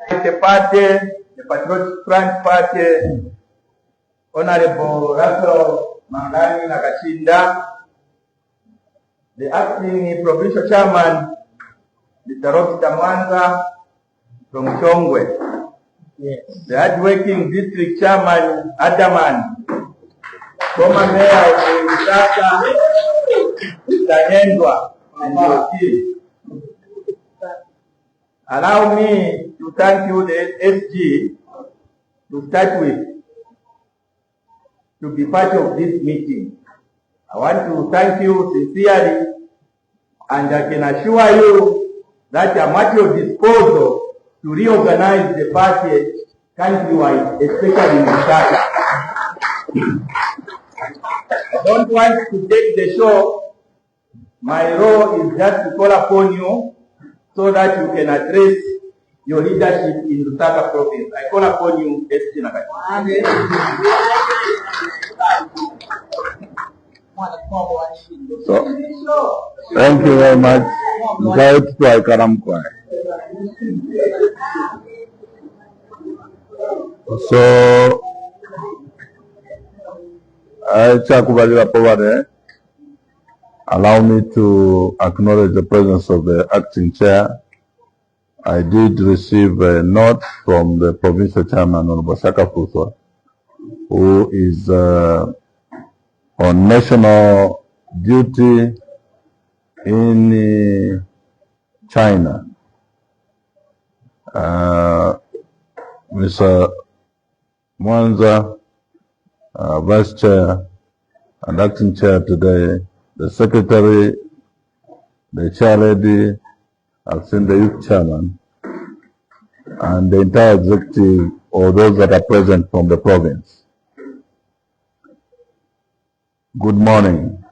The party, the Patriotic Front Party, Honorable Raphael Nakachinda, the acting provincial chairman, Mr. Raphael from Chongwe, yes. The hard-working district chairman, Adaman, former mayor of Nakachinda, Mr. and your team. Allow me to thank you, the SG, to start with, to be part of this meeting. I want to thank you sincerely, and I can assure you that I'm at your disposal to reorganize the party countrywide, especially in Lusaka. I don't want to take the show. My role is just to call upon you so that you can address your leadership in Lusaka province. I call upon you, SG Nakachinda. So, thank you very much. So, allow me to acknowledge the presence of the acting chair. I did receive a note from the provincial chairman, Honorable Shaka Fuswa, who is on national duty in China. Mr. Mwanza, vice chair and acting chair today, the secretary, the chair lady, I've seen the youth chairman, and the entire executive, or those that are present from the province. Good morning.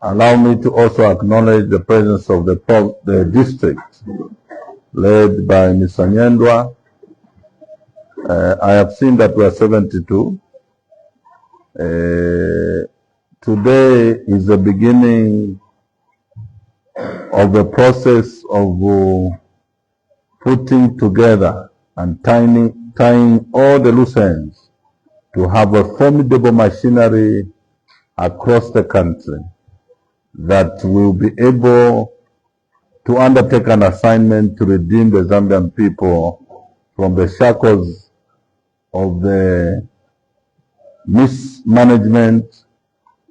Allow me to also acknowledge the presence of the district led by Mr. Nyendwa. I have seen that we are 72. Today is the beginning of the process of putting together and tying all the loose ends to have a formidable machinery across the country that will be able to undertake an assignment to redeem the Zambian people from the shackles of the mismanagement,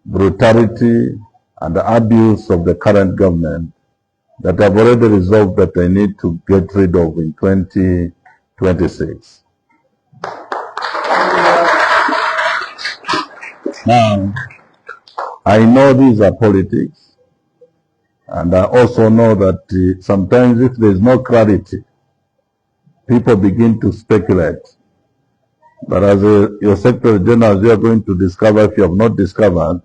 brutality, and the abuse of the current government that have already resolved that they need to get rid of in 2026. Now, I know these are politics, and I also know that sometimes if there is no clarity, people begin to speculate. But as your Secretary General, you are going to discover, if you have not discovered,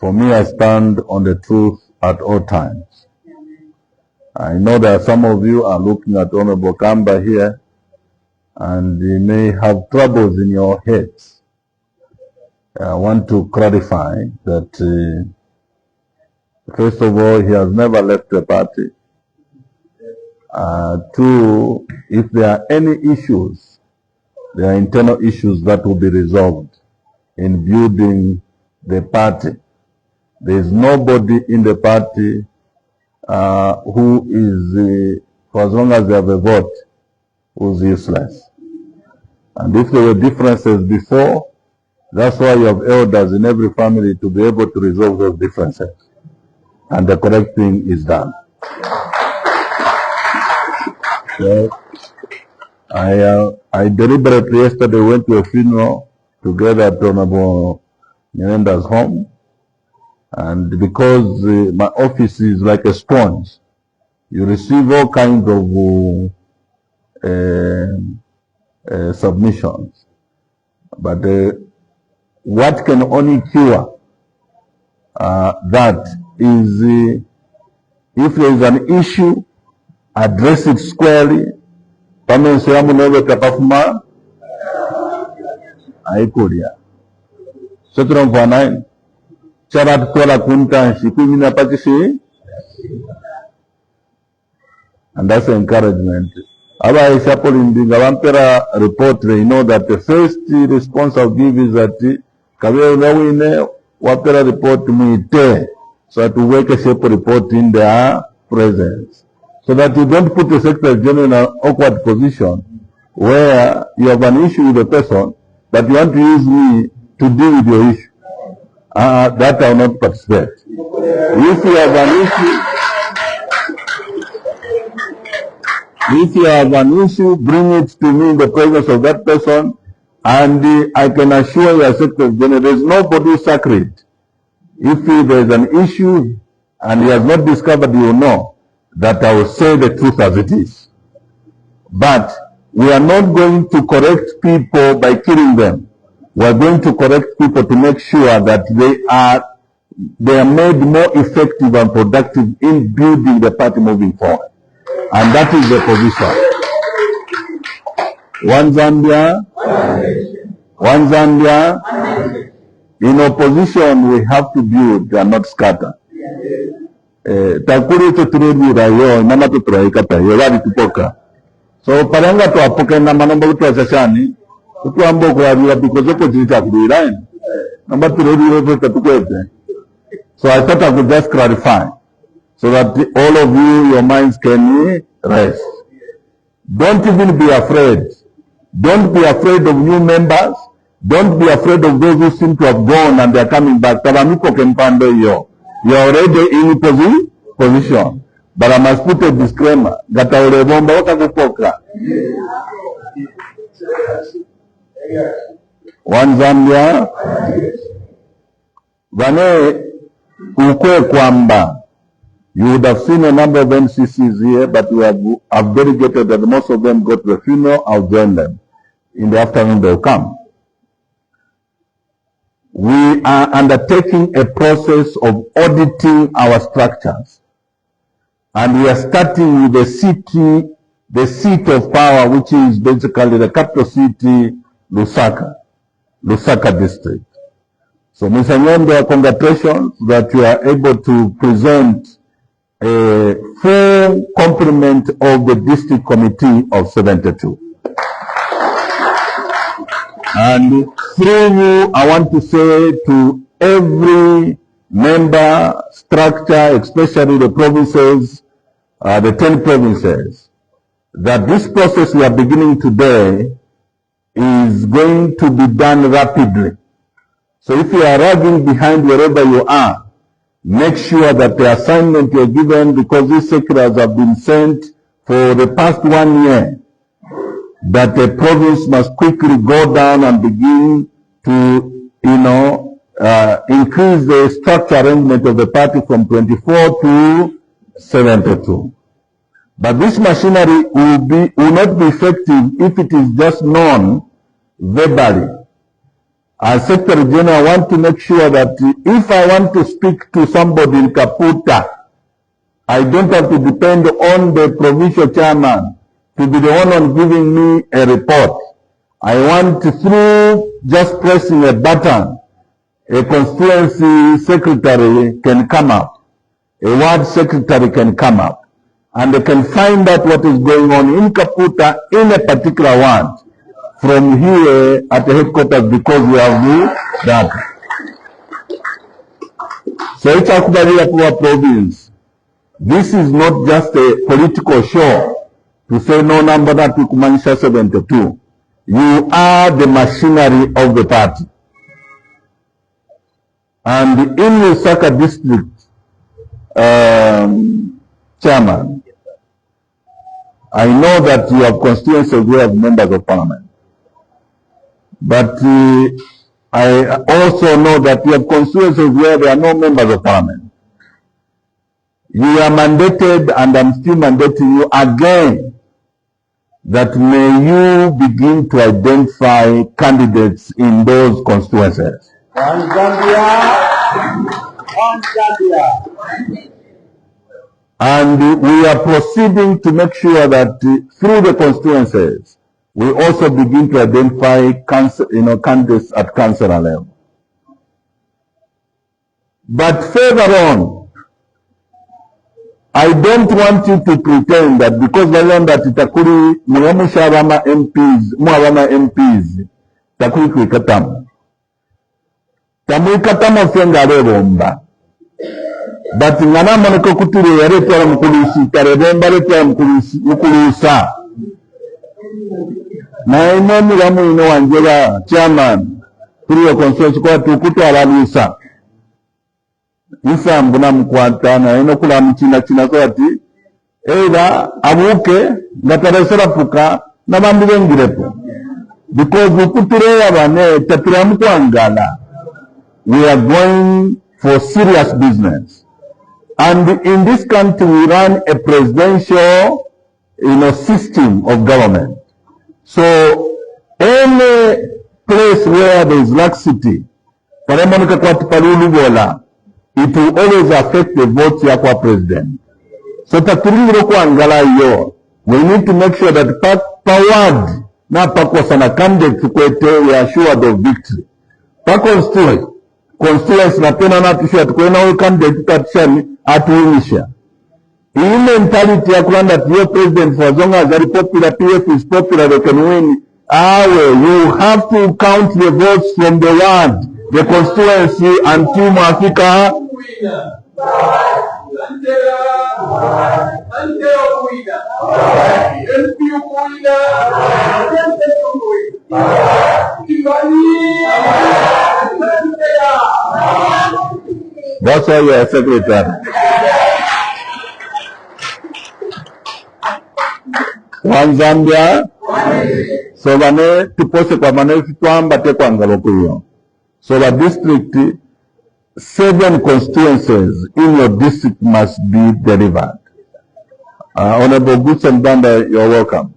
for me, I stand on the truth at all times. I know that some of you are looking at Honorable Kamba here, and you may have troubles in your heads. I want to clarify that, first of all, he has never left the party. Two, if there are any issues, there are internal issues that will be resolved in building the party. There is nobody in the party who is, for as long as they have a vote, who is useless. And if there were differences before, that's why you have elders in every family to be able to resolve those differences. And the correct thing is done. So, I deliberately yesterday went to a funeral together at Honorable Nyenda's home. And because my office is like a sponge, you receive all kinds of submissions. But what can only cure that is if there is an issue, address it squarely. And that's encouragement aba Ishapolindi Gavampera report, they know that the first response I'll give is that Kabeo Nawine Wapera report Muite, so that we make a shape report in their presence. So that you don't put the Secretary General in an awkward position where you have an issue with the person, but you want to use me to deal with your issue. That I will not participate. If you have an issue, bring it to me in the presence of that person, and I can assure you, as Secretary General, there is nobody sacred. If there is an issue and he has not discovered, you will know that I will say the truth as it is. But we are not going to correct people by killing them. We are going to correct people to make sure that they are made more effective and productive in building the party moving forward. And that is the position. One Zambia, one Zambia. In opposition, we have to build and not scatter. Takuri to turudi rayo, mama to traikata, yogari tupoka. So paranga to apoka na manamba to asashani, to ambo kwa because of the line. Number turudi. So I thought I could just clarify, so that all of you, your minds can rest. Don't even be afraid. Don't be afraid of new members. Don't be afraid of those who seem to have gone and they are coming back. You are already in position. But I must put a disclaimer. One Zambia. Vane ukwe kwamba. You would have seen a number of NCCs here, but we have delegated that most of them go to the funeral. I'll join them. In the afternoon they'll come. We are undertaking a process of auditing our structures. And we are starting with the seat of power, which is basically the capital city, Lusaka district. So, Mr. Nyondo, congratulations that you are able to present a full complement of the district committee of 72. And through you, I want to say to every member structure, especially the provinces, the 10 provinces, that this process we are beginning today is going to be done rapidly. So if you are lagging behind wherever you are, make sure that the assignment you are given, because these circulars have been sent for the past 1 year, that the province must quickly go down and begin to, increase the structure arrangement of the party from 24 to 72. But this machinery will not be effective if it is just known verbally. As Secretary General, I want to make sure that if I want to speak to somebody in Kaputa, I don't have to depend on the provincial chairman to be the one on giving me a report. I want to, through just pressing a button, a constituency secretary can come up, a ward secretary can come up, and they can find out what is going on in Kaputa in a particular ward from here at the headquarters, because we have the data. So it's a province. This is not just a political show to say no number that we kumanisha 72. You are the machinery of the party. And in Lusaka district, chairman, I know that you have constituencies where you have members of parliament. But I also know that you have constituencies where there are no members of parliament. You are mandated, and I'm still mandating you again, that may you begin to identify candidates in those constituencies. One Zambia, one Zambia. And we are proceeding to make sure that through the constituencies, we also begin to identify candidates at councillor level. But further on, I don't want you to pretend that because learn that itakuri mwamusha abama MPs, mwabama MPs, takuri kuikatamu. Tamuikatamu fenga rebomba. But ngana maneko kutiri yarete ya mkulisi, tarebomba rete ya mkulisa. Na ino ramu ino wanjela chairman, kuri ya consensus kwa tukutu alalisa. Isa mbuna mkwanta na ino kula mchina so ati either abuke ngataresera puka na bandi bengirepo because ukutureya bane tatira mkwangala. We are going for serious business, and in this country we run a presidential system of government. So any place where there is laxity, paramonika kwa tipalulu bola, it will always affect the vote ya kwa president. So taturindiro kwa angala yo, we need to make sure that paward na pakwa sana candidate kwete we are assured of victory. Constituency na pena na tushia tukwena we candidate tatishani atuinisha. Hii mentality ya kulanda tiyo president for as long as the popular PF is popular they can win. You have to count the votes from the ward, the constituency until Mwafika. That's why you are secretary. One Zambia. So vane tupose kwa mane fituamba te kwa ngalokuyo. So the district, 7 constituencies in your district must be delivered. Honorable Goodson Banda, you're welcome.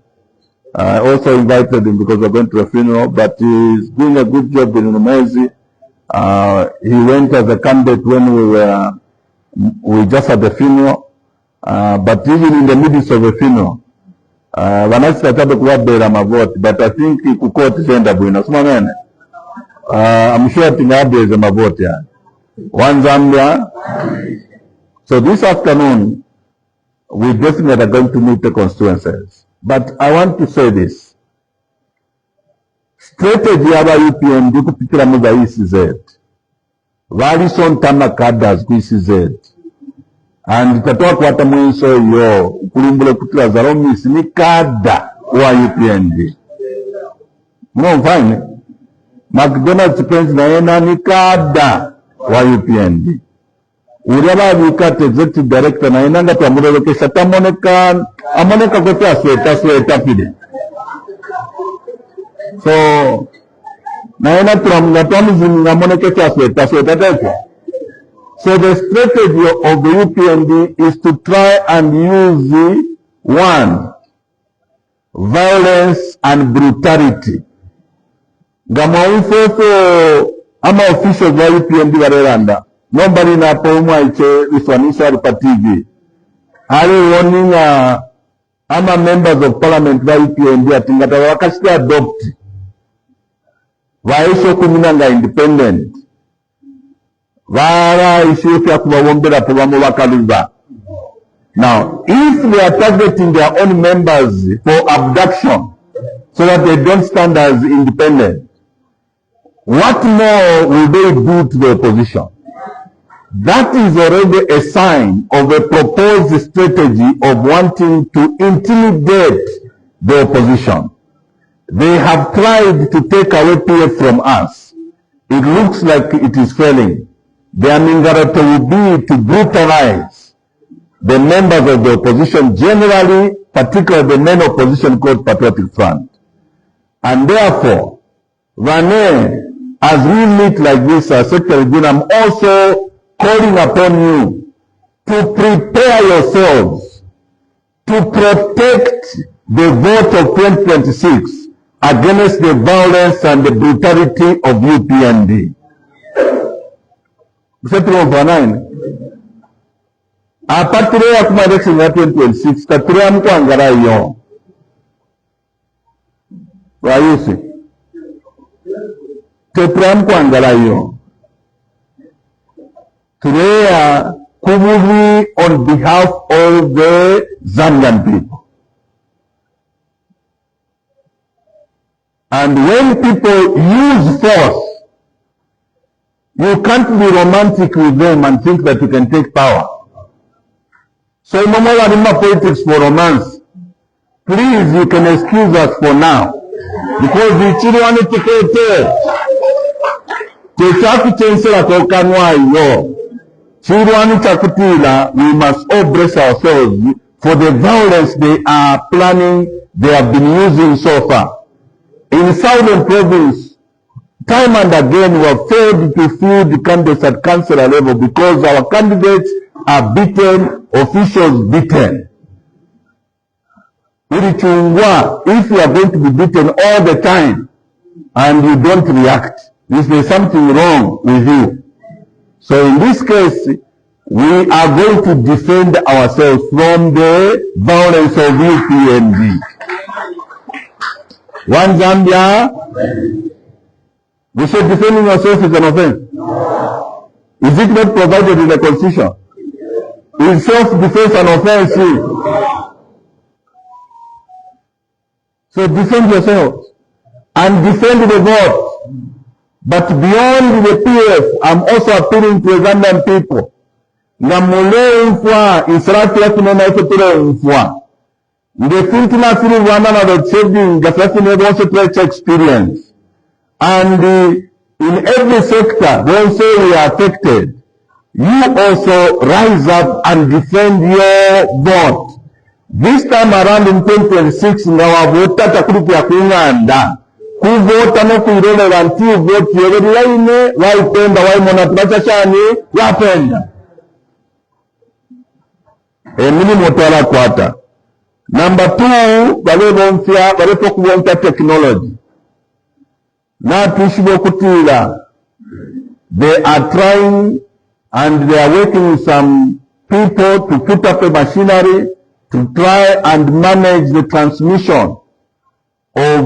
I also invited him because we're going to a funeral, but he's doing a good job in Numezi. He went as a candidate when we just had the funeral, but even in the midst of the funeral, wanasi tabe kuwabela mavoti, but I think kukoti senda buina. I'm sure tingaabeze mavoti ya. One Zambia. So this afternoon, we definitely are going to meet the constituencies. But I want to say this. Strategy yaba UPND kupitira muza ECZ. Valison tama kadas ku ECZ. And itatoa kwa hata mwenso yo. Ukulumbule kutila zaromisi ni kada wa UPND. Mfine. McDonald's Prince na yena ni kada wa UPND. Uriaba vikate executive director na inanga tuamurelekesha amoneka kote sweta pide. So na ina tuamuzini amoneka sweta tete. So the strategy of the UPND is to try and use violence and brutality. Gamawufefe ama officials wa UPND wareranda. Nobody na pomwa iche iswanisha rupa TV. Hali warning ama members of parliament wa UPND atingata wakashite adopt. Waisho kuminanga independent. Vara isho kia kuwawombera programu wakaluza. Now, if they are targeting their own members for abduction, so that they don't stand as independent, what more will they do to the opposition? That is already a sign of a proposed strategy of wanting to intimidate the opposition. They have tried to take away PF from us. It looks like it is failing. Their mingarete will be to brutalize the members of the opposition generally, particularly the main opposition called Patriotic Front. And therefore, Rane, as we meet like this, Secretary General, I'm also calling upon you to prepare yourselves to protect the vote of 2026 against the violence and the brutality of UPND. Apatire ya kuma election ya 2026, katire mko angara iyo. Wayusi. Tepra mko angara iyo. Turea kububi on behalf of the Zambian people. And when people use force, you can't be romantic with them and think that you can take power. So no more than politics for romance. Please, you can excuse us for now. Because the children to take we must all brace ourselves for the violence they are planning, they have been using so far. In Southern Province, time and again we have failed to field the candidates at councillor level because our candidates are beaten, officials beaten. If you are going to be beaten all the time and you don't react, if there's something wrong with you. So in this case, we are going to defend ourselves from the violence of UPND. One Zambia, we said defending ourselves is an offense. Is it not provided in the Constitution? Is self-defense an offense? So defend yourselves and defend the vote. But beyond the PF, I'm also appealing to the Zambian people. Namule mfwa, israti ya kunena ife mfwa. Ngefinti na fili wana na rodsedi, gafati also trade experience. And in every sector, they say we are affected. You also rise up and defend your vote. This time around in 2026, ngawa vota takurupi ya kuinganda. Kuvota no kuirole nti vote yebedi yaine, waipenda, waimona tunachashani, wapenda. Mini motala kwata. Number 2, wale bonfia, wale pokuwonta technology. Na tushibo kutila. They are trying and they are working with some people to put up a machinery to try and manage the transmission of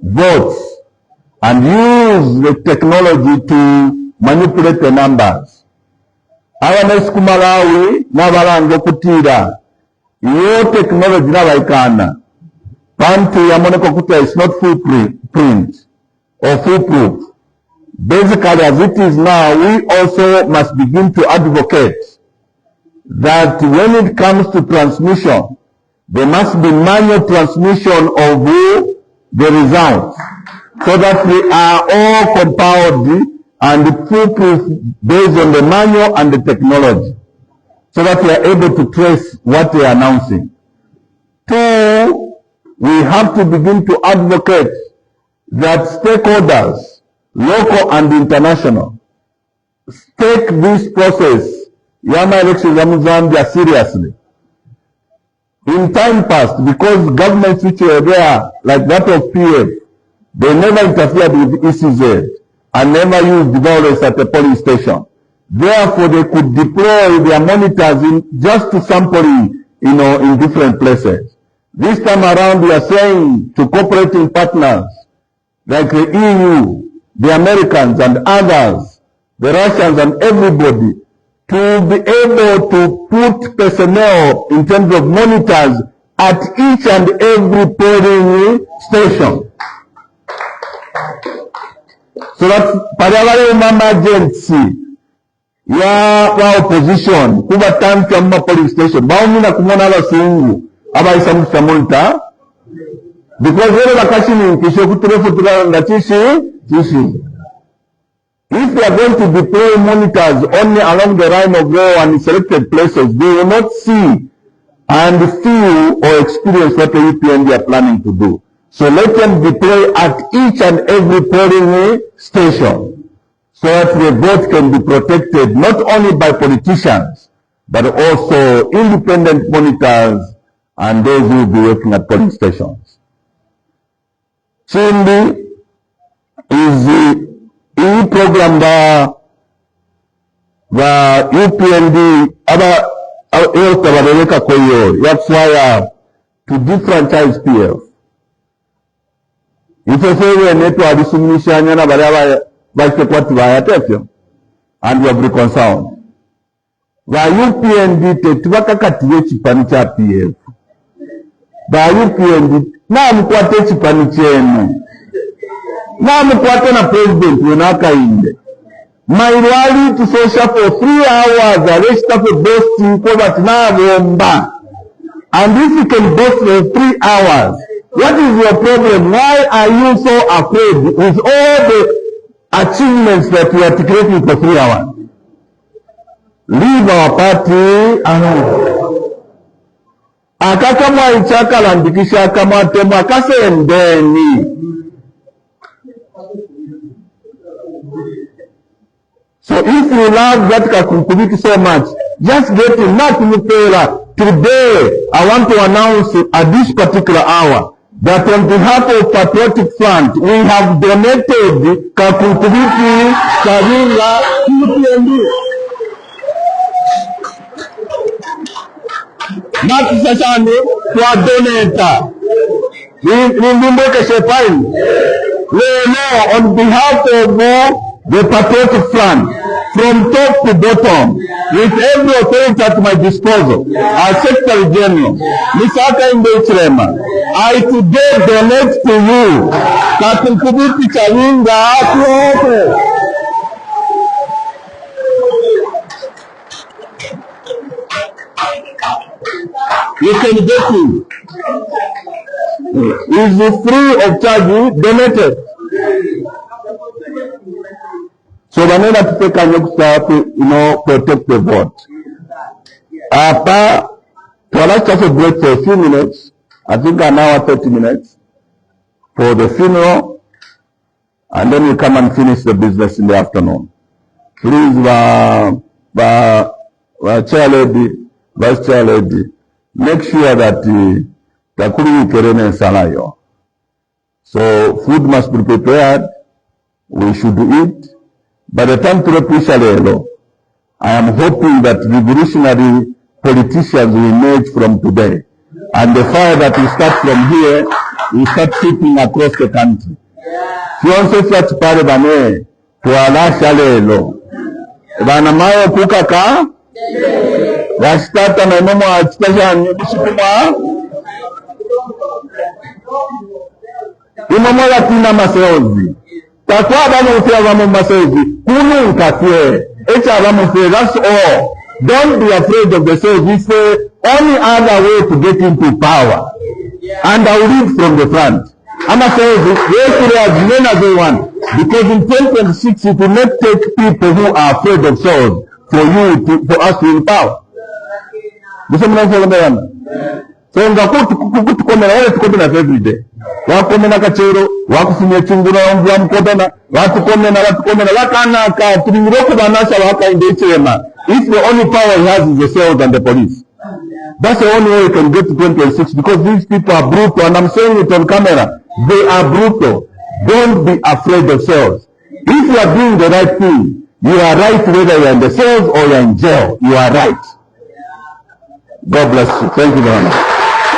votes and use the technology to manipulate the numbers. Awanes kumalawi nabalango kutira. Iyo technology nabaikana. Pantu ya moneko kuta is not footprint or foolproof. Basically, as it is now, we also must begin to advocate that when it comes to transmission, there must be manual transmission of the results, so that we are all compiled and foolproof based on the manual and the technology, so that we are able to trace what they are announcing. 2, we have to begin to advocate that stakeholders, local and international, take this process, Yama elections in Zambia, seriously. In time past, because governments which were there, like that of PF, they never interfered with ECZ and never used violence at the polling station. Therefore, they could deploy their monitors just to sampling, in different places. This time around, we are saying to cooperating partners, like the EU, the Americans and others, the Russians and everybody, to be able to put personnel in terms of monitors at each and every polling station. So that parallel emergency ya opposition kuba tanki ya polling station baumina kumona abasungu abayisamusa monitor because wale bakashini kisho kuturefutura ngatishi tishi. If they are going to deploy monitors only along the line of way and selected places, they will not see and feel or experience what the UPND are planning to do. So let them deploy at each and every polling station, so that the vote can be protected not only by politicians, but also independent monitors and those who will be working at polling stations. Chindi is the program the UPND that's why to defranchise PF. If you say we need to addition and we have reconciled. ba UPND tetubakakatiye ekipani kya PF. Ba UPND namukwate ekipani kyenu. Namukwate na President we Nakachinda. My rally to social for 3 hours, arrest for boasting, but now bomba. And if you can boast for 3 hours, what is your problem? Why are you so afraid with all the achievements that you are creating for 3 hours? Leave our party alone. Akakamwa ichakalandikisha kama temu akasendeni. So if you love that community so much, just get in. Nothing fairer. Today, I want to announce at this particular hour that on behalf of Patriotic Front, we have donated Kakunkubipi Karinga UPND. Not Sashani, to a donator. We make a fine. We know on behalf of the Patriotic Front, from top to bottom, with every authority at my disposal, as Secretary General, Nakachinda, I today donate to you Kakunkubipi Karinga. You can get it. It's free of charge, donated. So banana to take a look start to, protect the vote. After, let's just break for a few minutes. I think an hour, 30 minutes for the funeral, and then we come and finish the business in the afternoon. Please, chair lady, vice chair lady, make sure that takuri kerene salayo. So food must be prepared. We should eat. By the time to Raphael, I am hoping that revolutionary politicians will emerge from today. And the fire that will start from here will start sweeping across the country. Fionse flat pale bane, tualasha lelo. Bana mayo kukaka, wastata na imomo achitaja nyubishikuma. Imomo ya tina maseozi. Takwa bano ufia wamo maseozi. Kunu nkafye. Echa wamo ufia. That's all. Don't be afraid of the sales. It's the only other way to get into power. And I will lead from the front. I'm saying this, because in 2026 it will not take people who are afraid of souls for us to in power. So ngakutukomera wale tukomena every day. Wakomena kachero, wakufunye chungura wa mkodona, watukomena lakana ka tulingiroku banasha waka indechema. If the only power he has is the cells and the police. That's the only way we can get to 2026, because these people are brutal, and I'm saying it on camera. They are brutal. Don't be afraid of cells. If you are doing the right thing, you are right whether you are in the cells or you are in jail. You are right. God bless you. Thank you very much.